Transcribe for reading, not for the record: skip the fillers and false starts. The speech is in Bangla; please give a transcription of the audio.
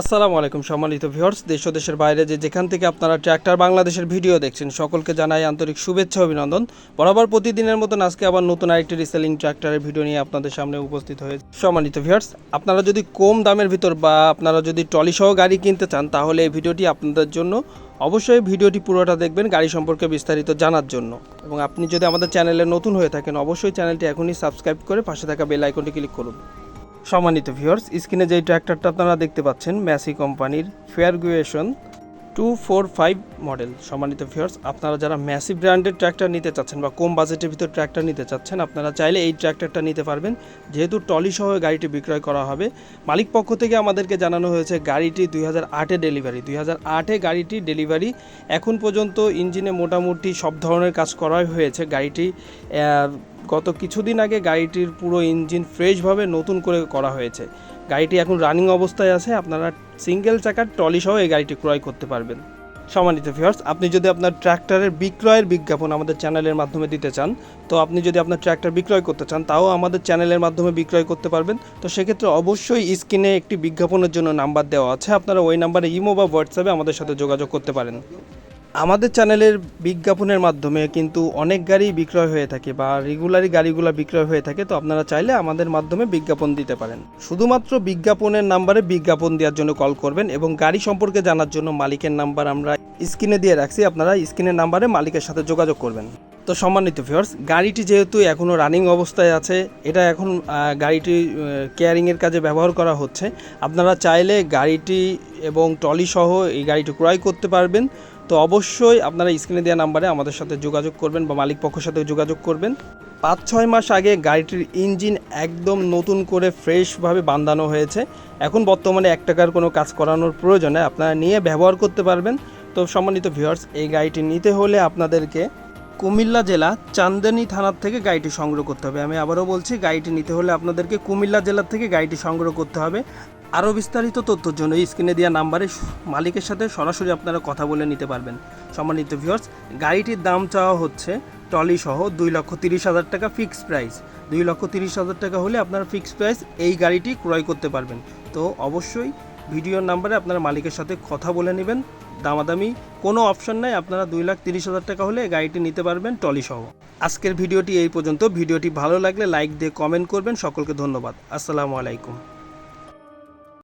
আসসালামু আলাইকুম সম্মানিত ভিউয়ার্স, দেশ ও দেশের বাইরে যেখান থেকে আপনারা ট্র্যাক্টর বাংলাদেশের ভিডিও দেখছেন সকলকে জানাই আন্তরিক শুভেচ্ছা অভিনন্দন। বরাবর প্রতিদিনের মতন আজকে আবার নতুন আরেকটি রিসেলিং ট্র্যাক্টরের ভিডিও নিয়ে আপনাদের সামনে উপস্থিত হয়েছে। সম্মানিত ভিউয়ার্স, আপনারা যদি কম দামের ভিতর বা আপনারা যদি ট্রলি সহ গাড়ি কিনতে চান তাহলে এই ভিডিওটি আপনাদের জন্য। অবশ্যই ভিডিওটি পুরোটা দেখবেন গাড়ি সম্পর্কে বিস্তারিত জানার জন্য। এবং আপনি যদি আমাদের চ্যানেলে নতুন হয়ে থাকেন অবশ্যই চ্যানেলটি এখনই সাবস্ক্রাইব করে পাশে থাকা বেল আইকনটি ক্লিক করুন। সম্মানিত ভিউয়ার্স, স্ক্রিনে যেই ট্র্যাক্টরটা আপনারা দেখতে পাচ্ছেন ম্যাসি কোম্পানির ফেয়ারগুয়েশন 245 মডেল। সম্মানিত ভিউয়ার্স, আপনারা যারা ম্যাসি ব্র্যান্ডের ট্র্যাক্টর নিতে চাচ্ছেন বা কম বাজেটের ভিতর ট্র্যাক্টর নিতে চাচ্ছেন আপনারা চাইলে এই ট্র্যাক্টরটা নিতে পারবেন। যেহেতু ট্রলি সহ গাড়িটি বিক্রয় করা হবে, মালিক পক্ষ থেকে আমাদেরকে জানানো হয়েছে গাড়িটি 2008-এ ডেলিভারি। 2008-এ গাড়িটি ডেলিভারি। এখন পর্যন্ত ইঞ্জিনে মোটামুটি সব ধরনের কাজ করাই হয়েছে। গাড়িটি গত কিছুদিন আগে গাড়িটির পুরো ইঞ্জিন ফ্রেশভাবে নতুন করে করা হয়েছে। গাড়িটি এখন রানিং অবস্থায় আছে। আপনারা সিঙ্গেল চাকার ট্রলি সহ এই গাড়িটি ক্রয় করতে পারবেন। সম্মানিত ভিউয়ার্স, আপনি যদি আপনার ট্র্যাক্টরের বিক্রয়ের বিজ্ঞাপন আমাদের চ্যানেলের মাধ্যমে দিতে চান, তো আপনি যদি আপনার ট্র্যাক্টর বিক্রয় করতে চান তাও আমাদের চ্যানেলের মাধ্যমে বিক্রয় করতে পারবেন। তো সেক্ষেত্রে অবশ্যই স্ক্রিনে একটি বিজ্ঞাপনের জন্য নাম্বার দেওয়া আছে, আপনারা ওই নাম্বারে ইমো বা হোয়াটসঅ্যাপে আমাদের সাথে যোগাযোগ করতে পারেন। আমাদের চ্যানেলের বিজ্ঞাপনের মাধ্যমে কিন্তু অনেক গাড়ি বিক্রয় হয়ে থাকে বা রেগুলারই গাড়িগুলো বিক্রয় হয়ে থাকে। তো আপনারা চাইলে আমাদের মাধ্যমে বিজ্ঞাপন দিতে পারেন। শুধুমাত্র বিজ্ঞাপনের নাম্বারে বিজ্ঞাপন দেওয়ার জন্য কল করবেন এবং গাড়ি সম্পর্কে জানার জন্য মালিকের নাম্বার আমরা স্ক্রিনে দিয়ে রাখছি, আপনারা স্ক্রিনের নাম্বারে মালিকের সাথে যোগাযোগ করবেন। তো সম্মানিত ভিউয়ার্স, গাড়িটি যেহেতু এখনও রানিং অবস্থায় আছে, এটা এখন গাড়িটি কেয়ারিংয়ের কাজে ব্যবহার করা হচ্ছে। আপনারা চাইলে গাড়িটি এবং ট্রলি সহ এই গাড়িটি ক্রয় করতে পারবেন। তো অবশ্যই আপনারা স্ক্রিনে দেওয়া নাম্বারে আমাদের সাথে যোগাযোগ করবেন বা মালিক পক্ষের সাথে যোগাযোগ করবেন। 5-6 মাস আগে গাড়িটির ইঞ্জিন একদম নতুন করে ফ্রেশভাবে বাঁধানো হয়েছে। এখন বর্তমানে 1 টাকার কোনো কাজ করানোর প্রয়োজনে আপনারা নিয়ে ব্যবহার করতে পারবেন। তো সম্মানিত ভিউয়ার্স, এই গাড়িটি নিতে হলে আপনাদেরকে কুমিল্লা জেলা চান্দেনি থানার থেকে গাড়িটি সংগ্রহ করতে হবে। আমি আবারও বলছি, গাড়িটি নিতে হলে আপনাদেরকে কুমিল্লা জেলার থেকে গাড়িটি সংগ্রহ করতে হবে। আরও বিস্তারিত তথ্যের জন্য স্ক্রিনে দেওয়া নাম্বারে মালিকের সাথে সরাসরি আপনারা কথা বলে নিতে পারবেন। সম্মানিত ভিউয়ার্স, গাড়িটির দাম চাওয়া হচ্ছে ট্রলি সহ 2,30,000 টাকা ফিক্স প্রাইস। 2,30,000 টাকা হলে আপনারা ফিক্স প্রাইস এই গাড়িটি ক্রয় করতে পারবেন। তো অবশ্যই ভিডিওর নাম্বারে আপনারা মালিকের সাথে কথা বলে নেবেন। দামাদামি কোনো অপশন নাই, আপনারা 2,30,000 টাকা হলে গাড়িটি নিতে পারবেন ট্রলি সহ। আজকের ভিডিওটি এই পর্যন্ত। ভিডিওটি ভালো লাগলে লাইক দিয়ে কমেন্ট করবেন। সকলকে ধন্যবাদ। আসসালামু আলাইকুম।